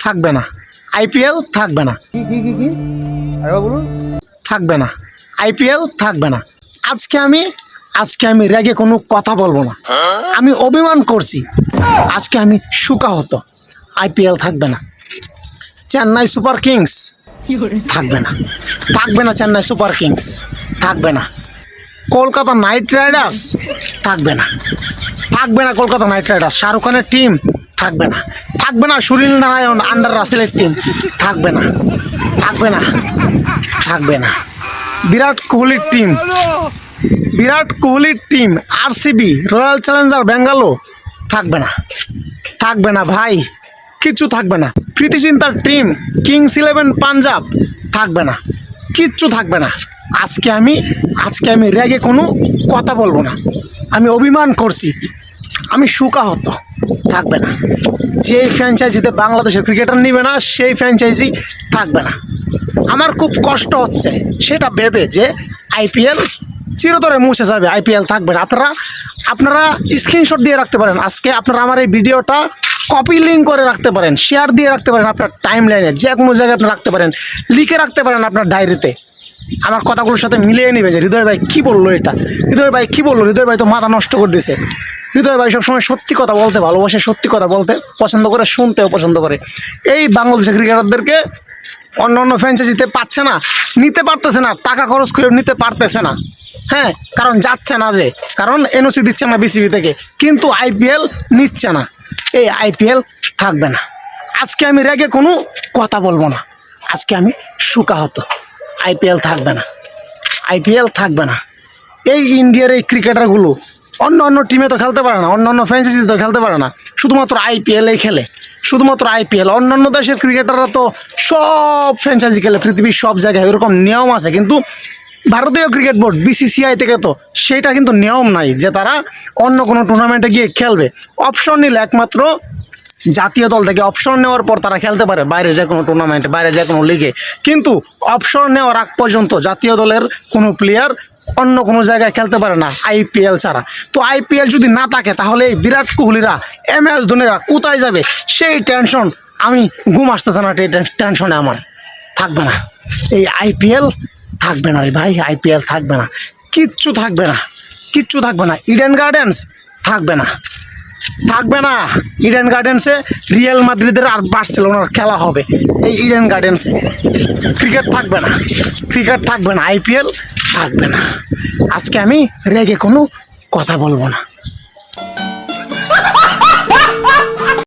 থাকবে না, আইপিএল থাকবে না, থাকবে না, আইপিএল থাকবে না। আজকে আমি রেগে কোনো কথা বলবো না, আমি অভিমান করছি, আজকে আমি সুকাহত। আইপিএল থাকবে না, চেন্নাই সুপার কিংস থাকবে না, থাকবে না, চেন্নাই সুপার কিংস থাকবে না, কলকাতা নাইট রাইডার্স থাকবে না, থাকবে না, কলকাতা নাইট রাইডার্স শাহরুখ খানের টিম থাকবে না, থাকবে না, সুনীল নারায়ণ আন্ডার রাসেলের টিম থাকবে না, থাকবে না, থাকবে না, বিরাট কোহলির team RCB royal Challenger Bangalore থাকবে না, থাকবে না ভাই, কিচ্ছু থাকবে না। প্রীতি চিন্তার টিম কিংস 11 পাঞ্জাব থাকবে না, কিচ্ছু থাকবে না। আজকে আমি রেগে কোনো কথা বলবো না, আমি অভিমান করছি, আমি সুকাহত। থাকবে না, যে ফ্র্যাঞ্চাইজিতে বাংলাদেশের ক্রিকেটার নিবে না সেই ফ্র্যাঞ্চাইজি থাকবে না। আমার খুব কষ্ট হচ্ছে সেটা ভেবে যে আইপিএল চিরতরে মুছে যাবে, আইপিএল থাকবে না। আপনারা স্ক্রিনশট দিয়ে রাখতে পারেন, আজকে আপনারা আমার এই ভিডিওটা কপি লিঙ্ক করে রাখতে পারেন, শেয়ার দিয়ে রাখতে পারেন, আপনার টাইম লাইনে যে কোনো জায়গায় আপনি রাখতে পারেন, লিখে রাখতে পারেন আপনার ডায়েরিতে। আমার কথাগুলোর সাথে মিলিয়ে নেবে যে হৃদয় ভাই কী বললো, এটা হৃদয় ভাই কী বললো, হৃদয় ভাই তো মাথা নষ্ট করে দিয়েছে। হৃদয় ভাই সবসময় সত্যি কথা বলতে ভালোবাসে, সত্যি কথা বলতে পছন্দ করে, শুনতেও পছন্দ করে। এই বাংলাদেশের ক্রিকেটারদেরকে অন্য ফ্র্যাঞ্চাইজিতে পাচ্ছে না, নিতে পারতেছে না, টাকা খরচ করে নিতে পারতেছে না, হ্যাঁ, কারণ যাচ্ছে না, যে কারণ এনওসি দিচ্ছে না বিসিবি থেকে, কিন্তু আইপিএল নিচ্ছে না। এই আইপিএল থাকবে না। আজকে আমি রেগে কোনো কথা বলবো না, আজকে আমি সুকাহত। আইপিএল থাকবে না, আইপিএল থাকবে না। এই ইন্ডিয়ার এই ক্রিকেটারগুলো অন্য টিমে তো খেলতে পারে না, অন্য ফ্র্যাঞ্চাইজিতে তো খেলতে পারে না, শুধুমাত্র আইপিএলেই খেলে, শুধুমাত্র আইপিএল। অন্যান্য দেশের ক্রিকেটাররা তো সব ফ্র্যাঞ্চাইজি খেলে, পৃথিবীর সব জায়গায় এরকম নিয়ম আছে, কিন্তু ভারতীয় ক্রিকেট বোর্ড বিসিসিআই থেকে তো সেটা কিন্তু নিয়ম নাই যে তারা অন্য কোনো টুর্নামেন্টে গিয়ে খেলবে। অপশন নিলে একমাত্র জাতীয় দল থেকে অপশন নেওয়ার পর তারা খেলতে পারে বাইরে যে কোনো টুর্নামেন্টে, বাইরে যে কোনো লিগে, কিন্তু অপশন নেওয়ার আগ পর্যন্ত জাতীয় দলের কোনো প্লেয়ার অন্য কোনো জায়গায় খেলতে পারে না আইপিএল ছাড়া। তো আইপিএল যদি না থাকে তাহলে এই বিরাট কোহলিরা, MS ধোনিরা কোথায় যাবে সেই টেনশন, আমি ঘুম আসতেছে না, এই টেনশনে আমার থাকবে না। এই আইপিএল থাকবে না রে ভাই, আইপিএল থাকবে না, কিচ্ছু থাকবে না, কিচ্ছু থাকবে না। ইডেন গার্ডেন্স থাকবে না, থাকবে না। ইডেন গার্ডেন্সে রিয়াল মাদ্রিদের আর বার্সেলোনার খেলা হবে, এই ইডেন গার্ডেন্সে। ক্রিকেট থাকবে না, ক্রিকেট থাকবে না, আইপিএল থাকবে না। আজকে আমি রেগে কোনো কথা বলবো না।